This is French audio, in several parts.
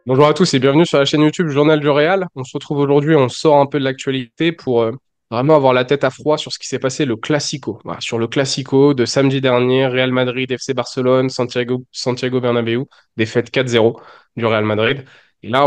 Bonjour à tous et bienvenue sur la chaîne YouTube Journal du Real. On se retrouve aujourd'hui, on sort un peu de l'actualité pour vraiment avoir la tête à froid sur ce qui s'est passé le Classico. Voilà, sur le Classico de samedi dernier, Real Madrid, FC Barcelone, Santiago Bernabéu, défaite 4-0 du Real Madrid. Et là,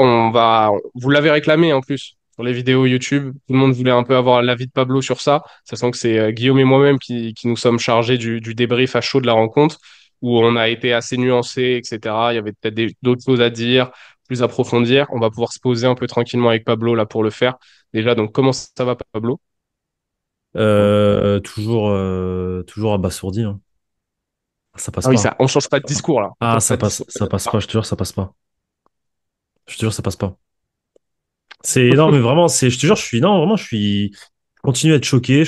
vous l'avez réclamé en plus sur les vidéos YouTube. Tout le monde voulait un peu avoir l'avis de Pablo sur ça, sachant que c'est Guillaume et moi-même qui nous sommes chargés du débrief à chaud de la rencontre, où on a été assez nuancés, etc. Il y avait peut-être d'autres choses à dire plus approfondir. On va pouvoir se poser un peu tranquillement avec Pablo là pour le faire. Déjà, donc comment ça va Pablo? Toujours abasourdi, hein. Ça passe Ah oui, pas. ça, on change pas de discours là. On Ah, change pas de discours. ça passe pas, je te jure, ça passe pas. Je te jure, ça passe pas. Non, mais vraiment, je te jure, non, vraiment, je continue à être choqué,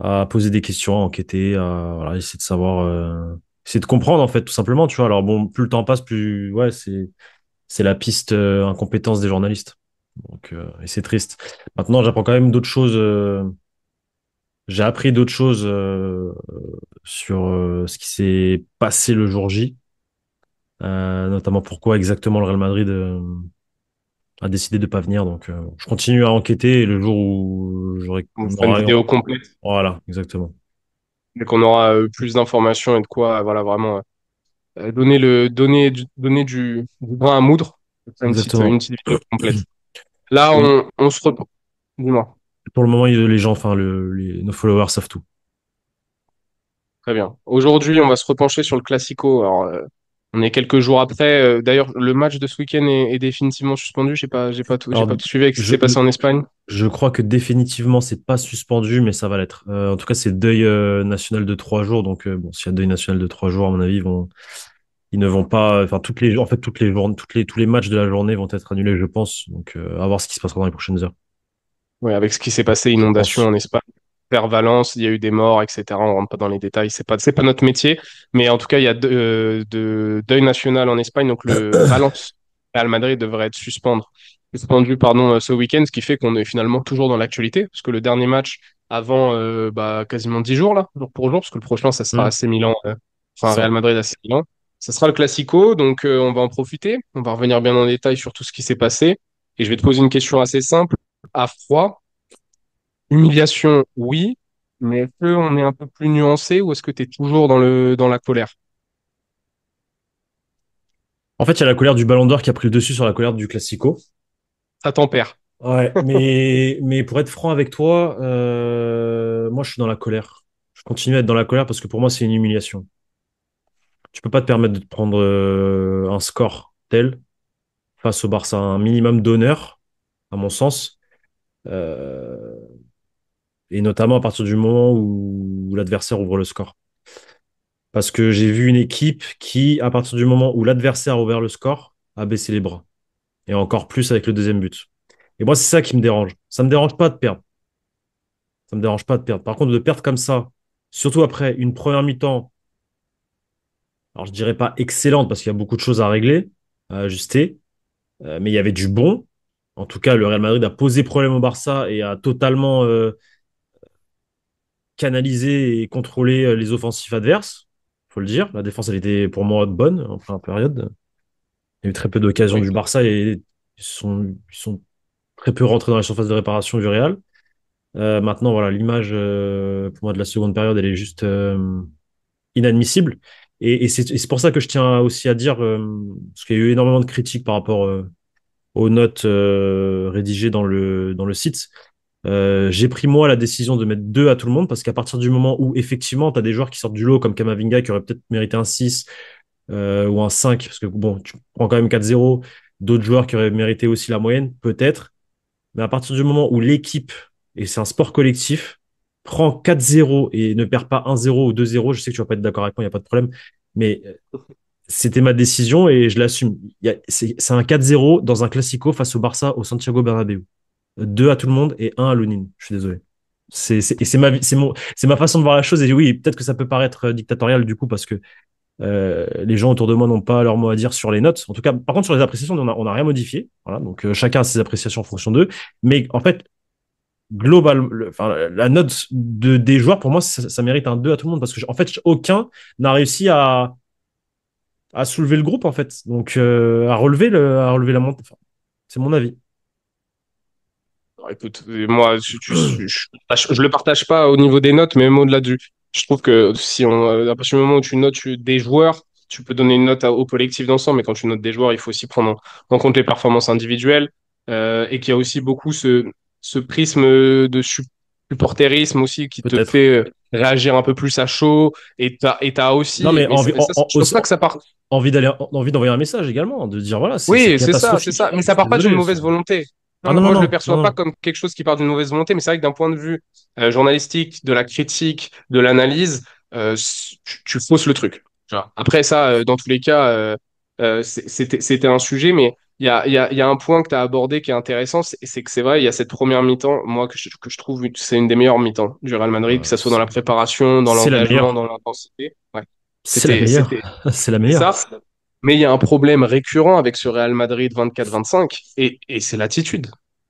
à poser des questions, à enquêter, voilà, essayer de savoir, essayer de comprendre, en fait, tout simplement, tu vois. Alors bon, plus le temps passe, ouais, c'est la piste, incompétence des journalistes. Donc, et c'est triste. Maintenant, j'apprends quand même d'autres choses, j'ai appris d'autres choses, sur ce qui s'est passé le jour J, notamment pourquoi exactement le Real Madrid a décidé de pas venir. Donc, je continue à enquêter et le jour où On fera une vidéo complète voilà, exactement. dès qu'on aura plus d'informations et de quoi, voilà, vraiment donner du brin à moudre. On fera une Exactement. petite vidéo complète. Là, Et on se retrouve. Dis-moi. pour le moment, les gens, enfin, nos followers savent tout. Très bien. Aujourd'hui, on va se repencher sur le Classico. Alors, on est quelques jours après. D'ailleurs, le match de ce week-end est définitivement suspendu. J'ai Alors, pas tout suivi avec ce qui je, s'est passé en Espagne. je crois que définitivement, c'est pas suspendu, mais ça va l'être. En tout cas, c'est deuil national de 3 jours. Donc, bon, s'il y a deuil national de 3 jours, à mon avis, ils ne vont pas, enfin, toutes les journées, tous les matchs de la journée vont être annulés, je pense. Donc, à voir ce qui se passera dans les prochaines heures. Ouais, avec ce qui s'est passé, Je inondation pense. en Espagne, vers Valence, il y a eu des morts, etc. On rentre pas dans les détails, c'est pas notre métier, mais en tout cas, il y a de deuil national en Espagne, donc le Valence Real Madrid devrait être suspendu, pardon, ce week-end, ce qui fait qu'on est finalement toujours dans l'actualité, parce que le dernier match avant quasiment 10 jours là, jour pour jour, parce que le prochain, ça sera Hmm, AC Milan, c'est enfin Real ça. Madrid AC Milan. Ça sera le Classico, donc on va en profiter. On va revenir bien en détail sur tout ce qui s'est passé. Et je vais te poser une question assez simple à froid. Humiliation, oui, mais est-ce qu'on est un peu plus nuancé ou est-ce que tu es toujours dans la colère? En fait, il y a la colère du Ballon d'Or qui a pris le dessus sur la colère du Classico. Ça tempère. Ouais, mais pour être franc avec toi, moi, je suis dans la colère. Je continue à être dans la colère parce que pour moi, c'est une humiliation. Tu peux pas te permettre de te prendre un score tel face au Barça, un minimum d'honneur, à mon sens, euh, et notamment à partir du moment où l'adversaire ouvre le score. Parce que j'ai vu une équipe qui, à partir du moment où l'adversaire a ouvert le score, a baissé les bras. Et encore plus avec le deuxième but. Et moi, c'est ça qui me dérange. Ça me dérange pas de perdre. Ça me dérange pas de perdre. Par contre, de perdre comme ça, surtout après une première mi-temps, alors je dirais pas excellente parce qu'il y a beaucoup de choses à régler, à ajuster, mais il y avait du bon. En tout cas, le Real Madrid a posé problème au Barça et a totalement canalisé et contrôlé les offensifs adverses. Faut le dire. La défense, elle était pour moi bonne en première période. Il y a eu très peu d'occasions Oui. du Barça et ils sont très peu rentrés dans la surface de réparation du Real. Maintenant, voilà, l'image pour moi de la seconde période, elle est juste inadmissible. Et c'est pour ça que je tiens aussi à dire, parce qu'il y a eu énormément de critiques par rapport aux notes rédigées dans le site. J'ai pris moi la décision de mettre 2 à tout le monde parce qu'à partir du moment où effectivement tu as des joueurs qui sortent du lot comme Kamavinga qui aurait peut-être mérité un 6 ou un 5 parce que bon, tu prends quand même 4-0, d'autres joueurs qui auraient mérité aussi la moyenne, peut-être. Mais à partir du moment où l'équipe, et c'est un sport collectif, prend 4-0 et ne perd pas 1-0 ou 2-0, je sais que tu vas pas être d'accord avec moi, il n'y a pas de problème, mais c'était ma décision et je l'assume. C'est un 4-0 dans un Classico face au Barça au Santiago Bernabéu. 2 à tout le monde et un à Lonin. Je suis désolé. Et c'est ma façon de voir la chose. Et oui, peut-être que ça peut paraître dictatorial du coup parce que les gens autour de moi n'ont pas leur mot à dire sur les notes. En tout cas, par contre, sur les appréciations, on a rien modifié. Voilà, donc chacun a ses appréciations en fonction d'eux. Mais en fait, enfin, la note des joueurs, pour moi, ça mérite un 2 à tout le monde parce que en fait, aucun n'a réussi à soulever le groupe, en fait. Donc, à relever la montée. Enfin, c'est mon avis. Alors, écoute, moi, je le partage pas au niveau des notes, mais même au-delà du. Je trouve que si on, à partir du moment où tu notes des joueurs, tu peux donner une note au collectif d'ensemble, mais quand tu notes des joueurs, il faut aussi prendre en compte les performances individuelles, et qu'il y a aussi beaucoup ce prisme de supporterisme aussi qui te Peut-être. fait réagir un peu plus à chaud, et t'as Non, aussi, mais mais ça, je pense pas que ça part. envie d'envoyer un message également, de dire voilà, c'est Oui, c'est catastrophique. ça. Mais ça Je suis part pas d'une désolé. mauvaise volonté. Ah Non, non, non, moi, je le non, non, perçois pas non. comme quelque chose qui part d'une mauvaise volonté, mais c'est vrai que d'un point de vue journalistique, de la critique, de l'analyse, tu fausses le truc. Tu vois. Après ça, dans tous les cas, c'était un sujet, mais il y a un point que tu as abordé qui est intéressant, c'est que c'est vrai, il y a cette première mi-temps, moi, que je trouve que c'est une des meilleures mi-temps du Real Madrid, que ce soit dans la préparation, dans C'est la l'engagement, meilleure. dans l'intensité. Ouais. C'est la meilleure. C'est la C'est ça. meilleure. Mais il y a un problème récurrent avec ce Real Madrid 24-25, et c'est l'attitude.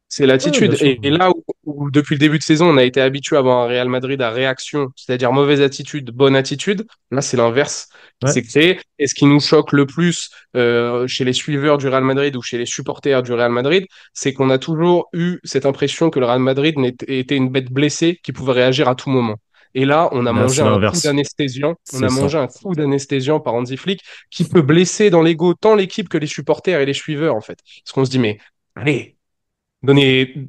C'est Ouais, bien l'attitude. sûr. Et là où, depuis le début de saison, on a été habitué à avoir un Real Madrid à réaction, c'est-à-dire mauvaise attitude, bonne attitude, là, c'est l'inverse qui Ouais. s'est créé. Et ce qui nous choque le plus chez les suiveurs du Real Madrid ou chez les supporters du Real Madrid, c'est qu'on a toujours eu cette impression que le Real Madrid était une bête blessée qui pouvait réagir à tout moment. Et là, on a Là, mangé c'est un coup l'inverse. d'anesthésiant. On C'est a ça. mangé un coup d'anesthésiant par Hansi Flick qui peut blesser dans l'ego tant l'équipe que les supporters et les suiveurs, en fait. Parce qu'on se dit, mais allez, donnez,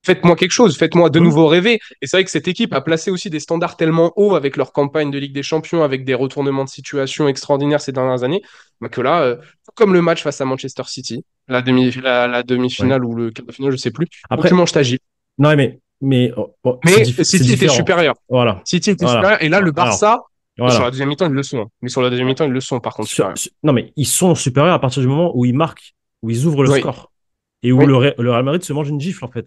faites-moi quelque chose, faites-moi de Hmm. nouveau rêver. Et c'est vrai que cette équipe a placé aussi des standards tellement hauts avec leur campagne de Ligue des Champions, avec des retournements de situation extraordinaires ces dernières années, bah que là, comme le match face à Manchester City, la Ouais. demi-finale ou le quart de finale, je sais plus, où tu Après, manges ta gifle. non, mais Mais c'est City était différent. supérieur. Voilà. City était Voilà. supérieur. Et là, le Alors, Barça, sur la voilà. deuxième mi-temps, ils le sont. Mais sur la deuxième mi-temps, ils le sont, par contre, supérieur. Non, mais ils sont supérieurs à partir du moment où ils marquent, où ils ouvrent le Oui, score. Et où oui. Le Real Madrid se mange une gifle, en fait.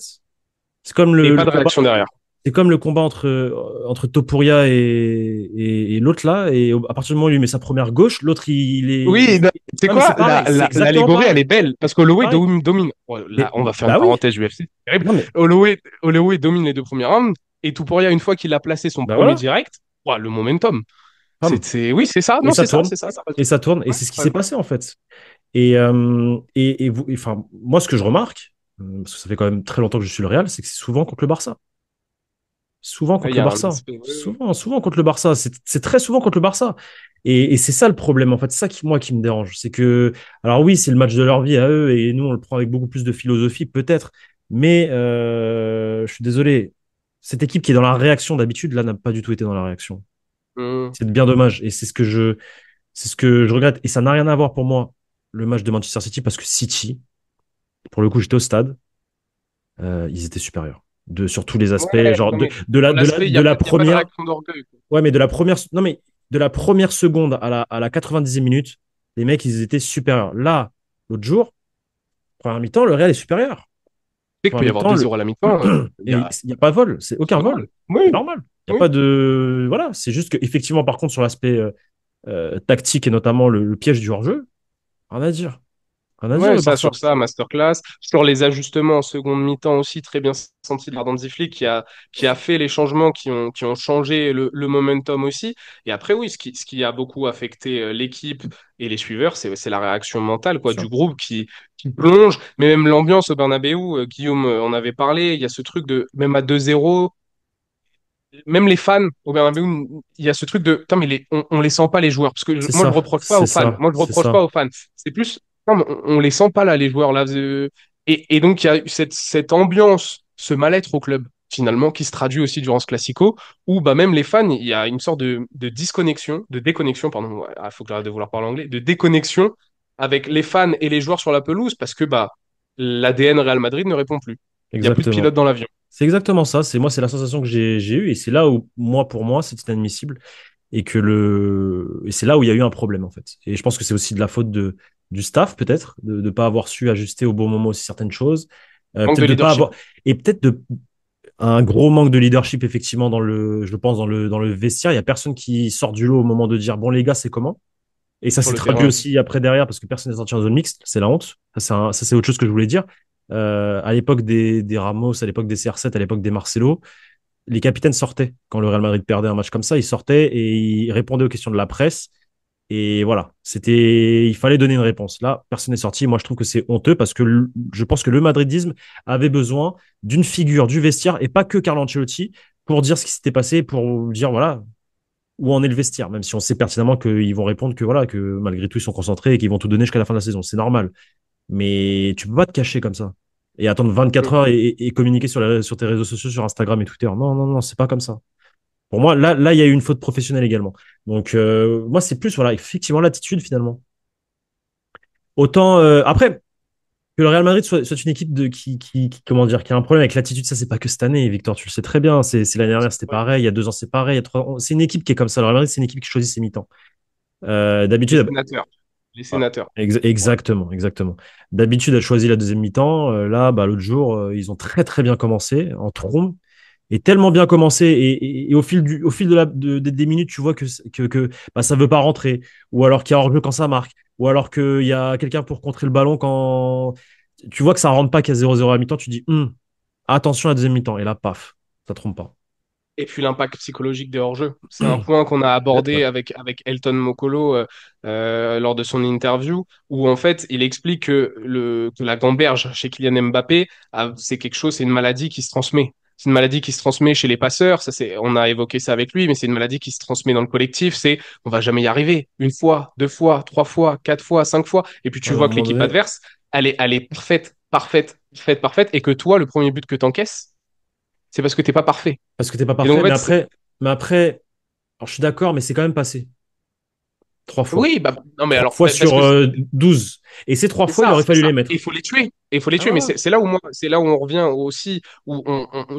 C'est comme Et pas le de combat. réaction derrière. C'est comme le combat entre Topuria et l'autre là. Et à partir du moment où il met sa première gauche, l'autre Oui, c'est Ouais, mais c'est quoi? pareil. C'est exactement L'allégorie, elle pareil. est belle. Parce C'est qu'Holloway pareil. domine. Oh, là, Mais, on va faire une bah oui. parenthèse UFC. C'est terrible. Non, mais Holloway domine les deux premiers rounds. Et Topuria, une fois qu'il a placé son bah premier voilà. direct, oh, le momentum. Bam. Oui, c'est ça. Et Non, ça c'est ça, tourne. c'est ça. Ça passe. Et ça tourne. Et Ouais, c'est ce qui t'as s'est raison. passé en fait. Enfin, moi, ce que je remarque, parce que ça fait quand même très longtemps que je suis le Real, c'est que c'est souvent contre le Barça. Souvent Ouais, il contre y le a un Barça. espèce de- Souvent contre le Barça. C'est très souvent contre le Barça. Et c'est ça le problème, en fait. C'est ça qui, moi, qui me dérange. C'est que, alors oui, c'est le match de leur vie à eux, et nous, on le prend avec beaucoup plus de philosophie, peut-être. Mais je suis désolé. Cette équipe qui est dans la réaction d'habitude, là, n'a pas du tout été dans la réaction. Hmm. C'est bien dommage. Et c'est ce que je regrette. Et ça n'a rien à voir pour moi, le match de Manchester City, parce que City, pour le coup, j'étais au stade, ils étaient supérieurs. Sur tous les aspects, Ouais, genre non, mais sur l'aspect, de la il y a pas de première, réaction d'orgueil, quoi. ouais, mais de la première, non, mais de la première seconde à la 90e minute, les mecs, ils étaient supérieurs. Là, l'autre jour, première mi-temps, le Real est supérieur. Tu sais qu'il peut Première y avoir mi-temps, 2-0 à la mi-temps. et il n'y a pas de vol, c'est aucun C'est vol. normal. C'est Oui, normal. Il n'y a oui. pas de. Voilà, c'est juste que, effectivement, par contre, sur l'aspect tactique et notamment le piège du hors-jeu, rien à dire. Rien à dire, Ouais, le ça, Barça. sur ça, masterclass. Sur les ajustements en seconde mi-temps aussi, très bien senti de Hansi Flick qui a fait les changements qui ont changé le momentum aussi. Et après, oui, ce qui a beaucoup affecté l'équipe et les suiveurs, c'est la réaction mentale Bien quoi, sûr. du groupe qui plonge. Mais même l'ambiance au Bernabéu, Guillaume en avait parlé, il y a ce truc de, même à 2-0 même les fans au Bernabéu, il y a ce truc de, putain, mais on les sent pas les joueurs. Parce que C'est moi, je ça. reproche pas C'est aux fans. ça. Moi, je C'est reproche pas ça. aux fans. C'est plus, non, mais on les sent pas là, les joueurs là. Et donc, il y a eu cette ambiance, ce mal-être au club, finalement, qui se traduit aussi durant ce Classico, où bah, même les fans, il y a une sorte de disconnexion, de déconnexion, pardon, il faut que j'arrête de vouloir parler anglais, de déconnexion avec les fans et les joueurs sur la pelouse, parce que bah, l'ADN Real Madrid ne répond plus. Il y a plus de pilote Exactement. dans l'avion. C'est exactement ça. C'est la sensation que j'ai eue et c'est là où moi pour moi c'est inadmissible et c'est là où il y a eu un problème en fait. Et je pense que c'est aussi de la faute du staff peut-être de ne pas avoir su ajuster au bon moment aussi certaines choses, Manque peut-être de de pas leadership. avoir et peut-être de un gros manque de leadership effectivement je pense dans le vestiaire. Il y a personne qui sort du lot au moment de dire bon les gars c'est comment. Et ça Sur s'est le traduit terrain. aussi après derrière parce que personne n'est sorti en zone mixte. C'est la honte. Ça, c'est autre chose que je voulais dire. À l'époque des Ramos, à l'époque des CR7, à l'époque des Marcelo, les capitaines sortaient quand le Real Madrid perdait un match comme ça. Ils sortaient et ils répondaient aux questions de la presse. Et voilà, il fallait donner une réponse. Là, personne n'est sorti. Moi, je trouve que c'est honteux parce que je pense que le madridisme avait besoin d'une figure du vestiaire et pas que Carlo Ancelotti pour dire ce qui s'était passé, pour dire voilà où en est le vestiaire, même si on sait pertinemment qu'ils vont répondre que voilà que malgré tout ils sont concentrés et qu'ils vont tout donner jusqu'à la fin de la saison. C'est normal, mais tu peux pas te cacher comme ça et attendre 24 Mm. heures et communiquer sur tes réseaux sociaux, sur Instagram et Twitter. Non, non, non, c'est pas comme ça. Pour moi, là, il y a eu une faute professionnelle également. Donc, moi, c'est plus, voilà, effectivement, l'attitude finalement. Autant, après, que le Real Madrid soit une équipe comment dire, qui a un problème avec l'attitude, ça, c'est pas que cette année, Victor, tu le sais très bien. C'est l'année dernière, c'était Ouais. pareil. Il y a 2 ans, c'est pareil. Il y a 3 ans, c'est une équipe qui est comme ça. Le Real Madrid, c'est une équipe qui choisit ses mi-temps. Les D'habitude, sénateurs. Les ah, sénateurs. Ouais. exactement, exactement. D'habitude, elle choisit la deuxième mi-temps. Là, bah, l'autre jour, ils ont très, très bien commencé en trombe et tellement bien commencé et au fil des minutes, tu vois que bah, ça veut pas rentrer ou alors qu'il y a hors-jeu quand ça marque ou alors qu'il y a quelqu'un pour contrer le ballon quand tu vois que ça rentre pas, qu'il y a 0-0 à la mi-temps, tu dis attention à la deuxième mi-temps et là, paf, ça trompe pas. Et puis l'impact psychologique des hors-jeux. C'est un point qu'on a Peut-être, ouais. abordé avec Elton Mokolo lors de son interview, où en fait il explique que la gamberge chez Kylian Mbappé, c'est quelque chose, c'est une maladie qui se transmet. C'est une maladie qui se transmet chez les passeurs, on a évoqué ça avec lui, mais c'est une maladie qui se transmet dans le collectif. On va jamais y arriver. Une fois, deux fois, trois fois, quatre fois, cinq fois, et puis tu Ouais, mais à un vois que moment l'équipe donné, adverse, elle est parfaite, parfaite, parfaite, parfaite, et que toi, le premier but que t'encaisses, c'est parce que t'es pas parfait. parce que t'es pas Et donc parfait, en fait, mais après, alors, je suis d'accord, mais c'est quand même passé 3 fois. oui, bah, non, mais Trois alors, fois parce sur que 12. Et ces trois c'est fois, il ça, aurait c'est fallu ça. les Il mettre. faut les tuer. Il faut les Ah tuer. Mais voilà. c'est là où moi, c'est là où on revient aussi, où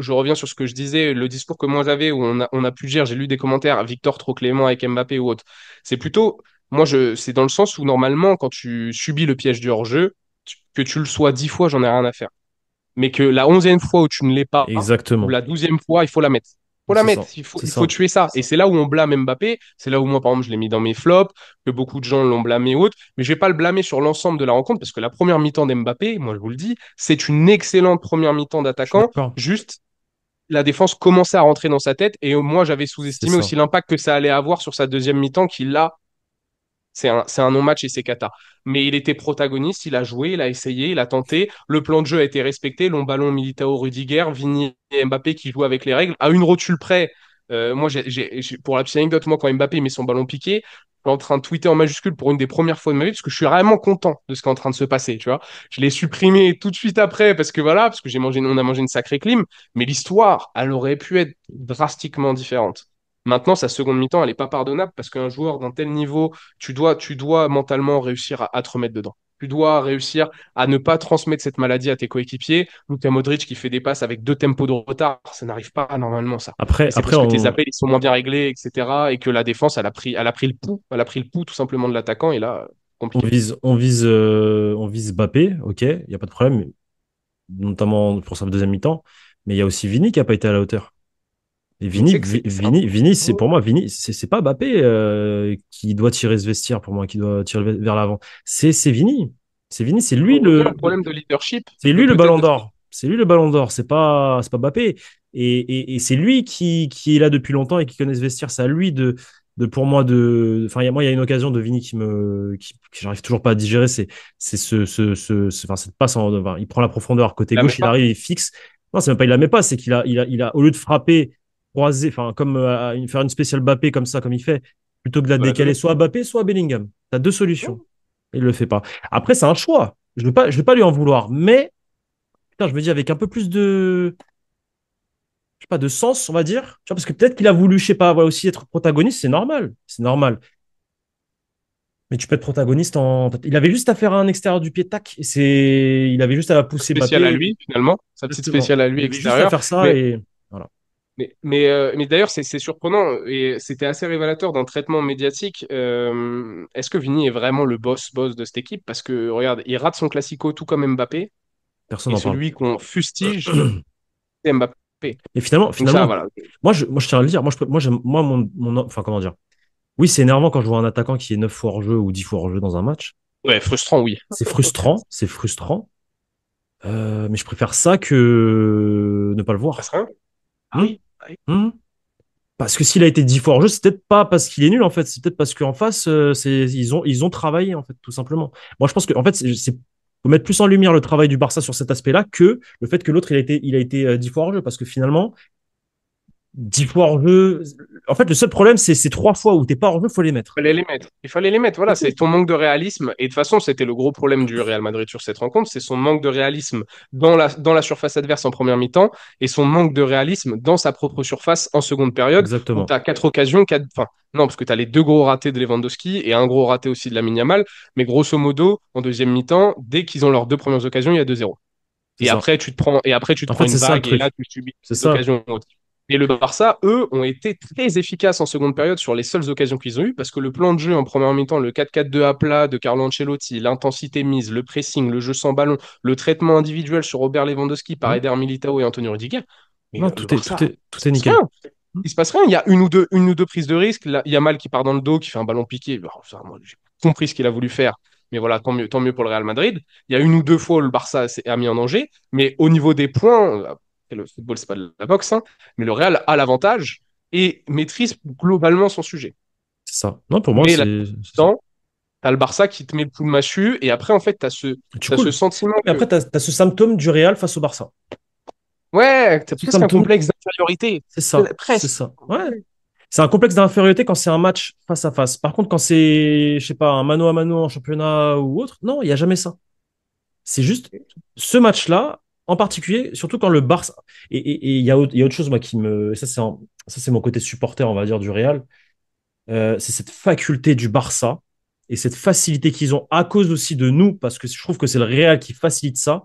je reviens sur ce que je disais, le discours que moi j'avais, où on a pu dire, j'ai lu des commentaires, Victor trop clément avec Mbappé ou autre. C'est plutôt, c'est dans le sens où normalement, quand tu subis le piège du hors-jeu, que tu le sois 10 fois, j'en ai rien à faire, mais que la 11e fois où tu ne l'es pas, ou Exactement. la 12e fois, il faut la mettre. Il faut la C'est mettre, ça. il faut, C'est il faut ça. tuer ça. Et c'est là où on blâme Mbappé, c'est là où moi, par exemple, je l'ai mis dans mes flops, que beaucoup de gens l'ont blâmé et autres, mais je vais pas le blâmer sur l'ensemble de la rencontre, parce que la première mi-temps d'Mbappé, moi je vous le dis, c'est une excellente première mi-temps Je suis d'attaquant, d'accord. juste la défense commençait à rentrer dans sa tête, et moi j'avais C'est sous-estimé ça. aussi l'impact que ça allait avoir sur sa deuxième mi-temps, qui là, c'est un non-match et c'est cata. Mais il était protagoniste, il a joué, il a essayé, il a tenté. Le plan de jeu a été respecté. Long ballon Militao, Rudiger, Vini et Mbappé qui jouent avec les règles. À une rotule près, moi, pour la petite anecdote, moi, quand Mbappé met son ballon piqué, je suis en train de tweeter en majuscule pour une des premières fois de ma vie parce que je suis vraiment content de ce qui est en train de se passer, tu vois. Je l'ai supprimé tout de suite après parce que voilà, parce que on a mangé une sacrée clim, mais l'histoire, elle aurait pu être drastiquement différente. Maintenant, sa seconde mi-temps, elle n'est pas pardonnable parce qu'un joueur d'un tel niveau, tu dois mentalement réussir à te remettre dedans. Tu dois réussir à ne pas transmettre cette maladie à tes coéquipiers. Luka Modric qui fait des passes avec 2 tempos de retard, ça n'arrive pas normalement ça. Après, Et c'est après parce que tes on, appels ils sont moins bien réglés, etc. Et que la défense, elle a pris le pouls tout simplement de l'attaquant. Et là, on compliqué. vise, on vise Mbappé, ok, il n'y a pas de problème, notamment pour sa deuxième mi-temps. Mais il y a aussi Vini qui n'a pas été à la hauteur. Et Mais tu sais que c'est un peu. Vini, c'est pour moi, Vini, c'est pas Mbappé qui doit tirer ce vestiaire pour moi, qui doit tirer vers l'avant. C'est Vini. C'est Vini, On revient au problème de leadership c'est que lui le peut-être ballon de. d'or. C'est lui le ballon d'or. C'est pas Mbappé. Et c'est lui qui est là depuis longtemps et qui connaît ce vestiaire. C'est à lui pour moi enfin, il y a une occasion de Vini que j'arrive toujours pas à digérer. C'est enfin, cette passe enfin, il prend la profondeur côté La met gauche, il pas. arrive, il fixe. Non, c'est même pas, il la met pas. C'est au lieu de frapper, croiser, enfin, comme faire une spéciale Mbappé comme ça, comme il fait, plutôt que de la Bah, décaler donner. soit à Mbappé, soit à Bellingham. T'as deux Ouais. solutions. Il le fait pas. Après, c'est un choix. Je vais pas lui en vouloir, mais putain, je me dis avec un peu plus je sais pas, de sens, on va dire. Tu vois, parce que peut-être qu'il a voulu, je sais pas, voilà, aussi être protagoniste, c'est normal. C'est normal. Mais tu peux être protagoniste il avait juste à faire un extérieur du pied, tac, il avait juste à la pousser Spécial à Mbappé. lui, finalement. Sa petite Exactement. spéciale à Il lui avait juste à extérieure. faire ça Mais et voilà. mais d'ailleurs, c'est surprenant et c'était assez révélateur d'un traitement médiatique. Est-ce que Vini est vraiment le boss de cette équipe? Parce que, regarde, il rate son classico tout comme Mbappé Personne et n'en parle. celui qu'on fustige, c'est Mbappé. Et finalement, Donc ça, finalement, voilà. moi, je tiens à le dire. Moi, enfin, comment dire. Oui, c'est énervant quand je vois un attaquant qui est 9 fois hors jeu ou 10 fois hors jeu dans un match. Ouais, frustrant, oui. C'est frustrant, c'est frustrant. Mais je préfère ça que ne pas le Passe voir. rien. Ah Hmm. oui. Ah oui. Hmm. Parce que s'il a été 10 fois hors jeu, c'est peut-être pas parce qu'il est nul, en fait. C'est peut-être parce qu'en face, ils ont travaillé, en fait, tout simplement. Moi, je pense que, en fait, faut mettre plus en lumière le travail du Barça sur cet aspect-là que le fait que l'autre, il a été 10 fois hors jeu. Parce que finalement, 10 fois hors jeu. En fait, le seul problème, c'est ces 3 fois où t'es pas hors jeu, faut les mettre. Fallait les mettre. Il fallait les mettre. C'est Voilà, c'est tout. ton manque de réalisme. Et de toute façon, c'était le gros problème du Real Madrid sur cette rencontre, c'est son manque de réalisme dans la surface adverse en première mi-temps et son manque de réalisme dans sa propre surface en seconde période, où tu Exactement. as quatre occasions, enfin, non, parce que tu as les deux gros ratés de Lewandowski et un gros raté aussi de Lamine Yamal. Mais grosso modo, en deuxième mi-temps, dès qu'ils ont leurs deux premières occasions, il y a 2-0. C'est ça. Et après, tu te En prends fait, une c'est ça le vague et là, truc. tu subis C'est des ça. occasions hautes. Et le Barça, eux, ont été très efficaces en seconde période sur les seules occasions qu'ils ont eues parce que le plan de jeu en première mi-temps, le 4-4-2 à plat de Carlo Ancelotti, l'intensité mise, le pressing, le jeu sans ballon, le traitement individuel sur Robert Lewandowski par Hmm. Eder Militao et Antonio Rudiger, mais Non, le tout est, tout Barça, est, il tout se est passe nickel. rien. Hmm. Il se passe rien. Il y a une ou deux prises de risque. Là, il y a Mal qui part dans le dos, qui fait un ballon piqué. Alors, ça, moi, j'ai compris ce qu'il a voulu faire. Mais voilà, tant mieux pour le Real Madrid. Il y a une ou deux fois où le Barça a mis en danger. Mais au niveau des points, le football, c'est pas de la boxe, hein, mais le Real a l'avantage et maîtrise globalement son sujet. C'est ça. Non, pour moi, Mais là, c'est ça. dedans, t'as le Barça qui te met le coup de massue. Et après, en fait, Tu t'as ce coules. sentiment Non, mais que, après, t'as ce symptôme du Real face au Barça. ouais, t'as Ce presque un symptôme, complexe d'infériorité. c'est ça. C'est Presque. ça. Ouais. C'est un complexe d'infériorité quand c'est un match face à face. Par contre, quand c'est, je sais pas, un mano à mano en championnat ou autre, non, il n'y a jamais ça. C'est juste ce match-là, en particulier, surtout quand le Barça. Et il y a autre chose, moi, qui me. Ça, c'est mon côté supporter, on va dire, du Real. C'est cette faculté du Barça et cette facilité qu'ils ont à cause aussi de nous, parce que je trouve que c'est le Real qui facilite ça,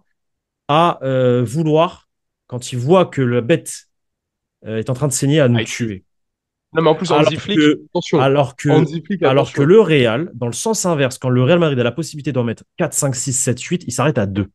à vouloir, quand ils voient que la bête est en train de saigner, à nous Ah, tuer. non, mais en plus, Alors Hansi Flick, que, attention. alors que, Hansi Flick, alors que attention. le Real, dans le sens inverse, quand le Real Madrid a la possibilité d'en mettre 4, 5, 6, 7, 8, il s'arrête à 2.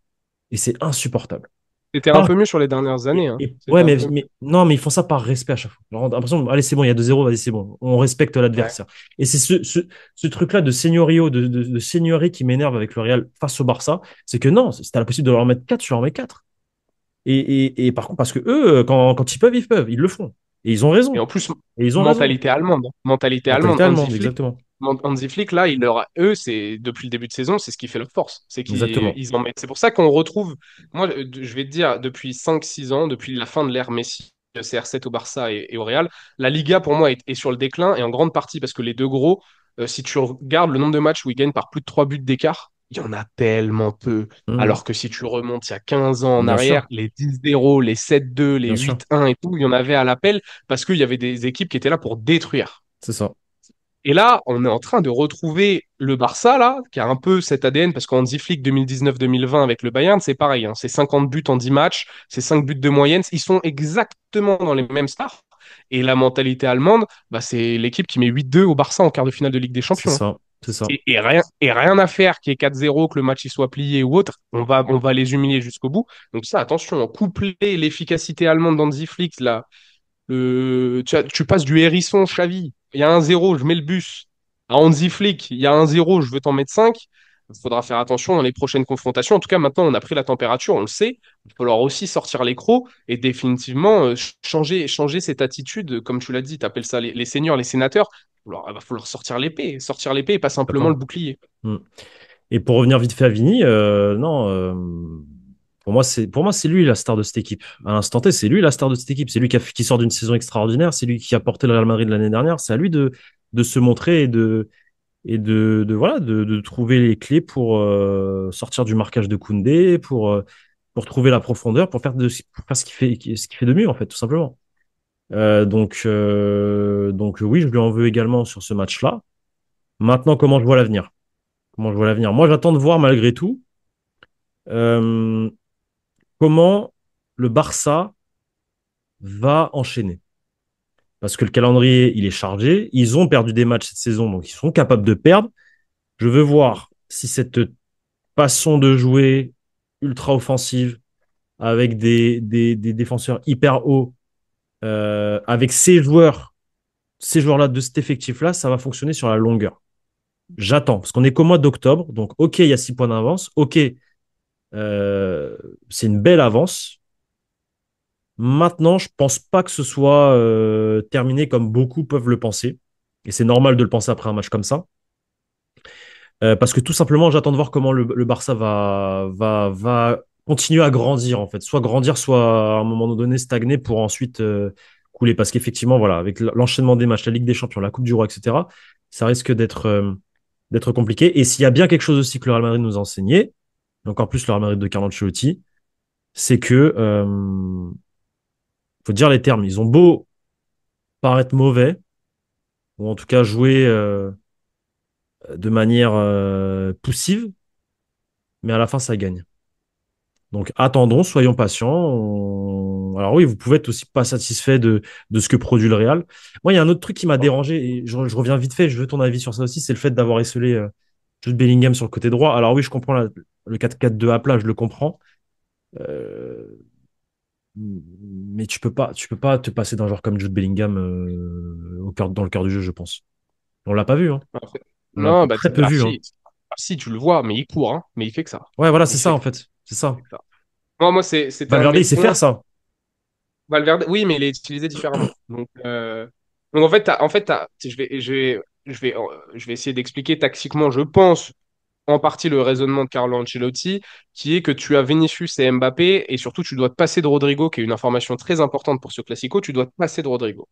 Et c'est insupportable. C'était un Par- peu mieux sur les dernières années, hein. Ouais, C'était un peu mieux. non, mais ils font ça par respect à chaque fois. Genre, on a l'impression, allez, c'est bon, il y a 2-0, vas-y, c'est bon. On respecte Ouais. l'adversaire. Et c'est ce truc-là de seigneurio, de seigneurie qui m'énerve avec le Real face au Barça. C'est que non, si t'as la possibilité de leur mettre 4, tu leur mets 4. Et par contre, parce que eux, quand ils peuvent, ils le font. Et ils ont Et raison. en plus, Et ils ont raison. mentalité allemande, hein. Mentalité allemande. Mentalité allemande, exactement. Hansi Flick, là, eux, c'est depuis le début de saison, c'est ce qui fait leur force. C'est qu'ils Exactement. ils en mettent. C'est pour ça qu'on retrouve, moi, je vais te dire, depuis 5 6 ans, depuis la fin de l'ère Messi, de CR7 au Barça et au Real, la Liga, pour moi, est sur le déclin et en grande partie parce que les deux gros, si tu regardes le nombre de matchs où ils gagnent par plus de 3 buts d'écart, il y en a tellement peu. Mhm. Alors que si tu remontes il y a 15 ans en Bien sûr, arrière, les 10-0, les 7-2, les bien sûr. 8-1 et tout, il y en avait à l'appel parce qu'il y avait des équipes qui étaient là pour détruire. C'est ça. Et là, on est en train de retrouver le Barça, là, qui a un peu cet ADN, parce qu'en Flick 2019-2020 avec le Bayern, c'est pareil, hein, c'est 50 buts en 10 matchs, c'est 5 buts de moyenne, ils sont exactement dans les mêmes stars. Et la mentalité allemande, bah, c'est l'équipe qui met 8-2 au Barça en quart de finale de Ligue des C'est Champions, hein. ça. C'est ça. Et rien à faire qu'il y ait 4-0, que le match il soit plié ou autre, on va les humilier jusqu'au bout. Donc ça, attention, coupler l'efficacité allemande d'Hansi Flick, là, tu passes du hérisson Xavi, il y a 1-0, je mets le bus. À Hansi Flick, il y a 1-0, je veux t'en mettre 5. Il faudra faire attention dans les prochaines confrontations. En tout cas, maintenant, on a pris la température, on le sait. Il va falloir aussi sortir les crocs et définitivement changer cette attitude. Comme tu l'as dit, tu appelles ça les seigneurs, les sénateurs. Il va falloir sortir l'épée et pas simplement le D'accord. bouclier. Mm. Et pour revenir vite fait à Vini, non, pour moi, c'est lui la star de cette équipe. À l'instant T, c'est lui la star de cette équipe. C'est lui qui sort d'une saison extraordinaire. C'est lui qui a porté le Real Madrid l'année dernière. C'est à lui de se montrer voilà, de trouver les clés pour sortir du marquage de Koundé, pour trouver la profondeur, pour faire ce qu'il fait de mieux, en fait, tout simplement. Donc oui, je lui en veux également sur ce match-là. Maintenant, comment je vois l'avenir? Comment je vois l'avenir? Moi, j'attends de voir malgré tout euh, comment le Barça va enchaîner. Parce que le calendrier, il est chargé. Ils ont perdu des matchs cette saison, donc ils sont capables de perdre. Je veux voir si cette façon de jouer ultra offensive, avec des défenseurs hyper hauts, avec ces joueurs-là de cet effectif-là, ça va fonctionner sur la longueur. J'attends, parce qu'on est qu'au mois d'octobre, donc ok, il y a 6 points d'avance, ok, c'est une belle avance, Maintenant, je pense pas que ce soit terminé comme beaucoup peuvent le penser. Et c'est normal de le penser après un match comme ça. Parce que tout simplement, j'attends de voir comment le Barça va continuer à grandir, en fait. Soit grandir, soit à un moment donné stagner pour ensuite couler. Parce qu'effectivement, voilà, avec l'enchaînement des matchs, la Ligue des Champions, la Coupe du Roi, etc., ça risque d'être compliqué. Et s'il y a bien quelque chose aussi que le Real Madrid nous a enseigné, et encore plus le Real Madrid de Carlo Ancelotti, c'est que, faut dire les termes, ils ont beau paraître mauvais, ou en tout cas jouer de manière poussive, mais à la fin, ça gagne. Donc attendons, soyons patients. Alors oui, vous pouvez être aussi pas satisfait de ce que produit le Real. Moi, il y a un autre truc qui m'a dérangé, et je reviens vite fait, je veux ton avis sur ça aussi, c'est le fait d'avoir esselé Jude Bellingham sur le côté droit. Alors oui, je comprends le 4-4-2 à plat, je le comprends. Euh, mais tu peux pas te passer d'un joueur comme Jude Bellingham dans le cœur du jeu, je pense. On l'a pas vu, hein. En fait. On l'a Non, bah, très peu vu, hein. si, tu le vois, mais il court, hein, mais il fait que ça. Ouais, voilà, c'est Il ça fait en que fait. C'est ça. ça. Moi, c'était un de Valverde, mes il sait faire points. ça. Valverde, oui, mais il est utilisé différemment. Donc en fait, je vais essayer d'expliquer tactiquement, je pense, en partie le raisonnement de Carlo Ancelotti, qui est que tu as Vinicius et Mbappé, et surtout tu dois te passer de Rodrigo, qui est une information très importante pour ce Classico, tu dois te passer de Rodrigo.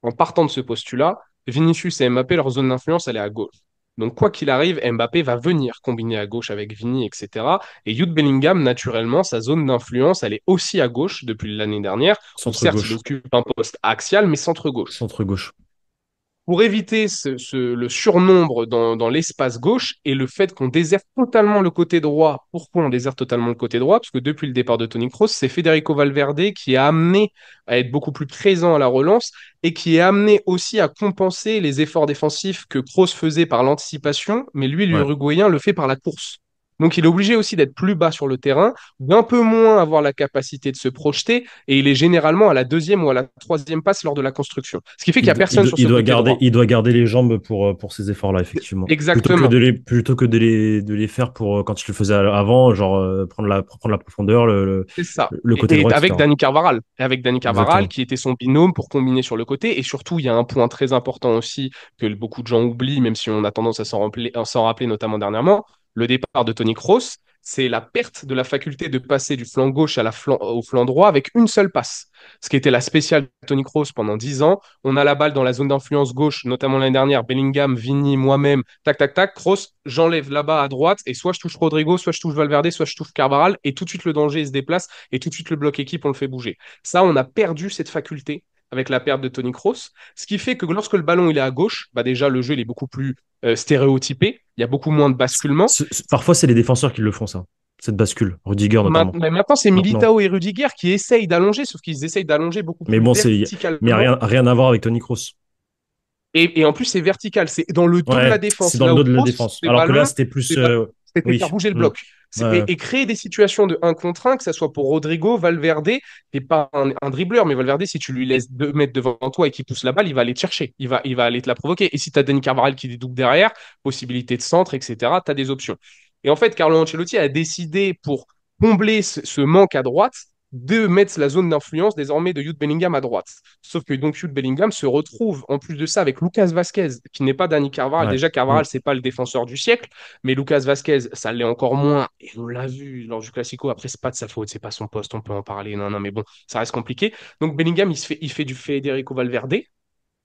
En partant de ce postulat, Vinicius et Mbappé, leur zone d'influence, elle est à gauche. Donc, quoi qu'il arrive, Mbappé va venir combiner à gauche avec Vini, etc. Et Jude Bellingham, naturellement, sa zone d'influence, elle est aussi à gauche depuis l'année dernière, où Centre certes, il gauche. occupe un poste axial, mais centre-gauche. Centre gauche. Pour éviter le surnombre dans l'espace gauche et le fait qu'on déserte totalement le côté droit. Pourquoi on déserte totalement le côté droit? Parce que depuis le départ de Toni Kroos, c'est Federico Valverde qui a amené à être beaucoup plus présent à la relance et qui est amené aussi à compenser les efforts défensifs que Kroos faisait par l'anticipation, mais lui, Ouais. l'Uruguayen, le fait par la course. Donc il est obligé aussi d'être plus bas sur le terrain, d'un peu moins avoir la capacité de se projeter, et il est généralement à la deuxième ou à la troisième passe lors de la construction. Ce qui fait qu'il n'y a personne sur Il ce doit côté garder, droit. il doit garder les jambes pour ces efforts-là, effectivement. Exactement, Plutôt que de les faire pour quand il le faisait avant, genre prendre la profondeur, c'est ça. le côté droit, Avec etc. Dani Carvaral, Exactement. qui était son binôme pour combiner sur le côté. Et surtout, il y a un point très important aussi que beaucoup de gens oublient, même si on a tendance à s'en rappeler notamment dernièrement, le départ de Toni Kroos, c'est la perte de la faculté de passer du flanc gauche au flanc droit avec une seule passe. Ce qui était la spéciale de Toni Kroos pendant 10 ans. On a la balle dans la zone d'influence gauche, notamment l'année dernière, Bellingham, Vini, moi-même, tac, tac, tac, Kroos, j'enlève là-bas à droite, et soit je touche Rodrigo, soit je touche Valverde, soit je touche Carvaral, et tout de suite le danger il se déplace, et tout de suite le bloc équipe, on le fait bouger. Ça, on a perdu cette faculté avec la perte de Toni Kroos, ce qui fait que lorsque le ballon il est à gauche, bah déjà le jeu il est beaucoup plus stéréotypé, il y a beaucoup moins de basculement. Parfois, c'est les défenseurs qui le font, ça. Cette bascule. Rudiger, notamment. Mais maintenant, c'est Maintenant. Militao et Rudiger qui essayent d'allonger, sauf qu'ils essayent d'allonger beaucoup Mais plus bon, mais verticalement. rien à voir avec Toni Kroos. Et en plus, c'est vertical. C'est dans le dos de la Ouais, c'est défense. dans le Là où dos de la Kroos, défense. les Alors que là, ballons, c'était plus. c'était faire Oui. bouger le Hmm. bloc. Ouais. Et créer des situations de 1 contre 1, que ce soit pour Rodrigo, Valverde, qui n'est pas un dribbleur, mais Valverde, si tu lui laisses 2 mètres devant toi et qu'il pousse la balle, il va aller te chercher. Il va aller te la provoquer. Et si tu as Dani Carvajal qui dédouble derrière, possibilité de centre, etc., tu as des options. Et en fait, Carlo Ancelotti a décidé pour combler ce manque à droite de mettre la zone d'influence désormais de Jude Bellingham à droite. Sauf que donc Jude Bellingham se retrouve en plus de ça avec Lucas Vasquez, qui n'est pas Dani Carvajal. Ouais. Déjà, Hmm. Carvajal, c'est pas le défenseur du siècle, mais Lucas Vasquez, ça l'est encore moins. Et on l'a vu lors du Classico. Après, c'est pas de sa faute, c'est pas son poste, on peut en parler. Non, non, mais bon, ça reste compliqué. Donc Bellingham, il fait du Federico Valverde.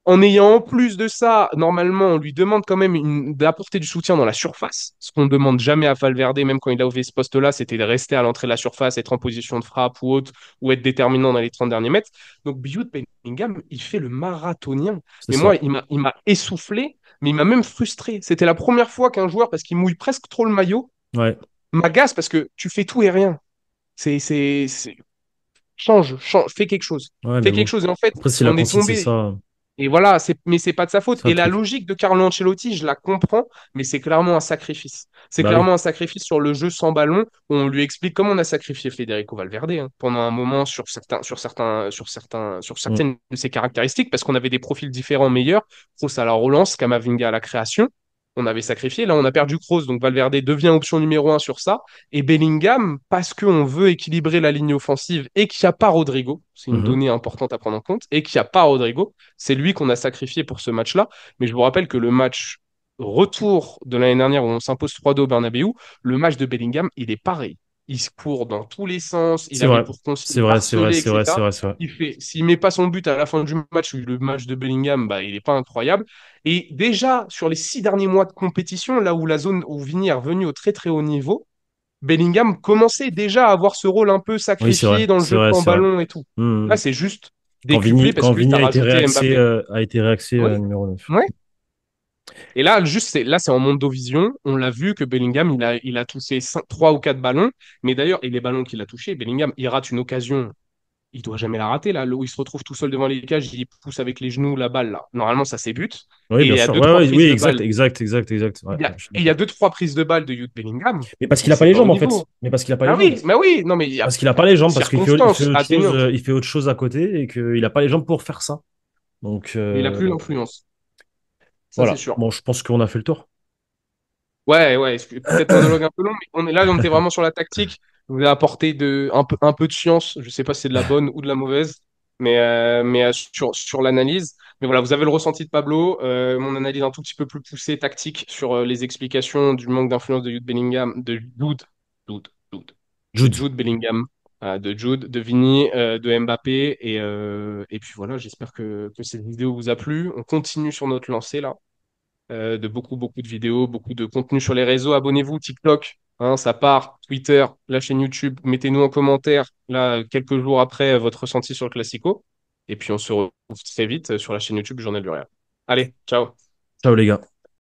En ayant en plus de ça, normalement, on lui demande quand même d'apporter du soutien dans la surface, ce qu'on ne demande jamais à Valverde, même quand il a ouvert ce poste-là, c'était de rester à l'entrée de la surface, être en position de frappe ou autre, ou être déterminant dans les 30 derniers mètres. Donc, Jude Bellingham, il fait le marathonien. C'est Mais ça. moi, il m'a essoufflé, mais il m'a même frustré. C'était la première fois qu'un joueur, parce qu'il mouille presque trop le maillot, Ouais. m'agace parce que tu fais tout et rien. Change, fais quelque chose. Ouais, mais Fais quelque bon. chose. Et en fait, Après, si la on est consigne, c'est tombé. ça, Et voilà, mais c'est pas de sa faute. c'est un Et la truc. logique de Carlo Ancelotti, je la comprends, mais c'est clairement un sacrifice. C'est Bah oui. clairement un sacrifice sur le jeu sans ballon. Où on lui explique comment on a sacrifié Federico Valverde hein, pendant un moment sur Hmm. certaines de ses caractéristiques, parce qu'on avait des profils différents meilleurs. Kroos à la relance, Camavinga à la création. on avait sacrifié. Là, on a perdu Kroos, donc Valverde devient option numéro un sur ça. Et Bellingham, parce qu'on veut équilibrer la ligne offensive et qu'il n'y a pas Rodrigo, c'est une Mhm. donnée importante à prendre en compte, et qu'il n'y a pas Rodrigo, c'est lui qu'on a sacrifié pour ce match-là. Mais je vous rappelle que le match retour de l'année dernière où on s'impose 3-2 au Bernabéu, le match de Bellingham, il est pareil. Il se court dans tous les sens, il C'est avait vrai. pour C'est consigne vrai, c'est vrai, d'harceler, c'est vrai, c'est etc. vrai, c'est vrai. S'il met pas son but à la fin du match, le match de Bellingham, bah, il est pas incroyable. Et déjà, sur les 6 derniers mois de compétition, là où la zone où Vini est revenu au très très haut niveau, Bellingham commençait déjà à avoir ce rôle un peu Oui, c'est vrai, sacrifié dans le c'est jeu vrai, sans c'est vrai. ballon et tout. Là, Mhm. c'est juste décuplé parce Quand que tu Vini as rajouté Mbappé. a été réaxé Oui, numéro 9. ouais. Et là, juste, là, c'est en Mondovision. On l'a vu que Bellingham, il a touché 3 ou 4 ballons. Mais d'ailleurs, et les ballons qu'il a touchés, Bellingham, il rate une occasion. Il doit jamais la rater, là. Où il se retrouve tout seul devant les cages, il pousse avec les genoux la balle, là. Normalement, ça, c'est but. Oui, Et il bien y a sûr. deux, Ouais, trois ouais, oui, prises de exact, balles. exact, exact, exact. Ouais, ouais, je suis Et il y a d'accord. deux, trois prises de balles de Jude Bellingham, Mais parce qu'il mais a pas c'est les pas au jambes, en niveau. fait. Mais parce qu'il a pas les Ah jambes. oui, mais oui, non, mais Parce qu'il a pas les jambes, parce il fait circonstances autre chose, atténuantes. il fait autre chose à côté et qu'il a pas les jambes pour faire ça. Donc, Mais il a plus l'influence. Ça, c'est voilà. sûr. Bon, je pense qu'on a fait le tour. Ouais, ouais, peut-être monologue un peu long, mais on était vraiment sur la tactique. Je vous ai apporté un peu de science. Je sais pas si c'est de la bonne ou de la mauvaise, mais sur l'analyse. Mais voilà, vous avez le ressenti de Pablo, mon analyse un tout petit peu plus poussée, tactique, sur les explications du manque d'influence de Jude Bellingham, Jude, de Jude. Jude Bellingham, de Jude, de Vini, de Mbappé. Et puis voilà, j'espère que cette vidéo vous a plu. On continue sur notre lancée là de beaucoup, beaucoup de vidéos, beaucoup de contenu sur les réseaux. Abonnez-vous, TikTok, hein, ça part, Twitter, la chaîne YouTube. Mettez-nous en commentaire, là, quelques jours après, votre ressenti sur le Classico. Et puis, on se retrouve très vite sur la chaîne YouTube du Journal du Real. Allez, ciao! Ciao, les gars.